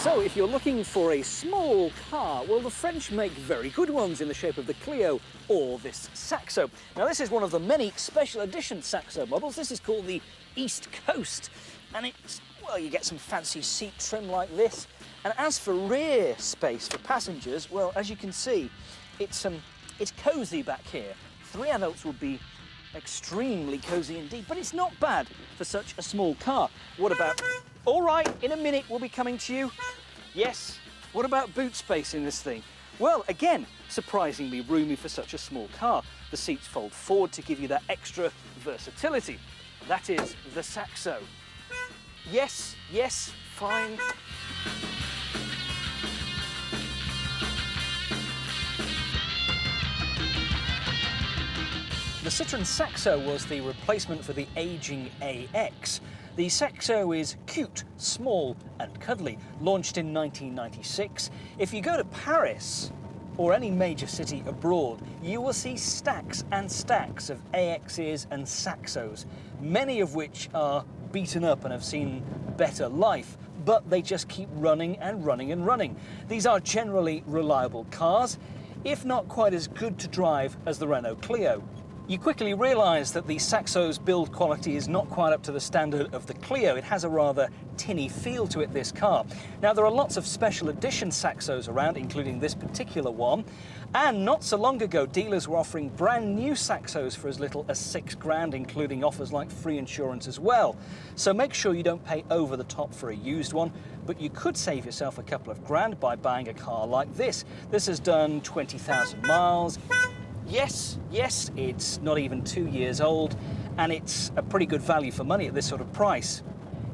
So if you're looking for a small car, well, the French make very good ones in the shape of the Clio or this Saxo. Now, this is one of the many special edition Saxo models. This is called the East Coast, and it's, well, you get some fancy seat trim like this. And as for rear space for passengers, well, as you can see, it's cosy back here. 3 adults would be extremely cosy indeed, but it's not bad for such a small car. What about... All right, in a minute we'll be coming to you. Yes, what about boot space in this thing? Well, again, surprisingly roomy for such a small car. The seats fold forward to give you that extra versatility. That is the Saxo. Yes, yes, fine. The Citroen Saxo was the replacement for the aging AX. The Saxo is cute, small and cuddly, launched in 1996. If you go to Paris or any major city abroad, you will see stacks and stacks of AXs and Saxos, many of which are beaten up and have seen better life, but they just keep running and running and running. These are generally reliable cars, if not quite as good to drive as the Renault Clio. You quickly realise that the Saxo's build quality is not quite up to the standard of the Clio. It has a rather tinny feel to it, this car. Now, there are lots of special edition Saxos around, including this particular one. And not so long ago, dealers were offering brand new Saxos for as little as £6,000, including offers like free insurance as well. So make sure you don't pay over the top for a used one, but you could save yourself a couple of grand by buying a car like this. This has done 20,000 miles. Yes, yes, it's not even 2 years old, and it's a pretty good value for money at this sort of price.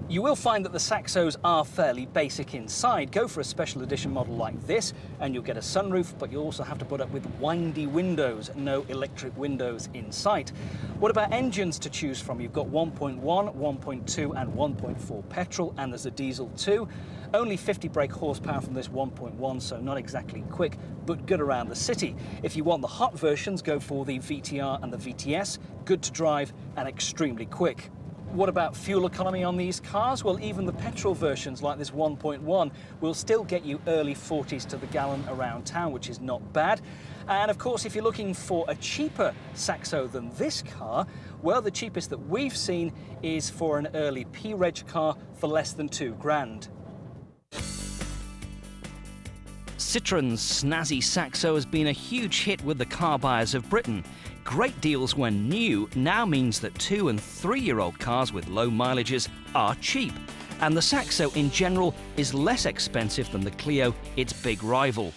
You will find that the Saxos are fairly basic inside. Go for a special edition model like this, and you'll get a sunroof, but you'll also have to put up with windy windows, no electric windows in sight. What about engines to choose from? You've got 1.1, 1.2 and 1.4 petrol, and there's a diesel too. Only 50 brake horsepower from this 1.1, so not exactly quick, but good around the city. If you want the hot versions, go for the VTR and the VTS, good to drive and extremely quick. What about fuel economy on these cars? Well, even the petrol versions like this 1.1 will still get you early 40s to the gallon around town, which is not bad. And of course, if you're looking for a cheaper Saxo than this car, well, the cheapest that we've seen is for an early P-Reg car for less than £2,000. Citroen's snazzy Saxo has been a huge hit with the car buyers of Britain. Great deals when new now means that 2- and 3-year-old cars with low mileages are cheap. And the Saxo in general is less expensive than the Clio, its big rival.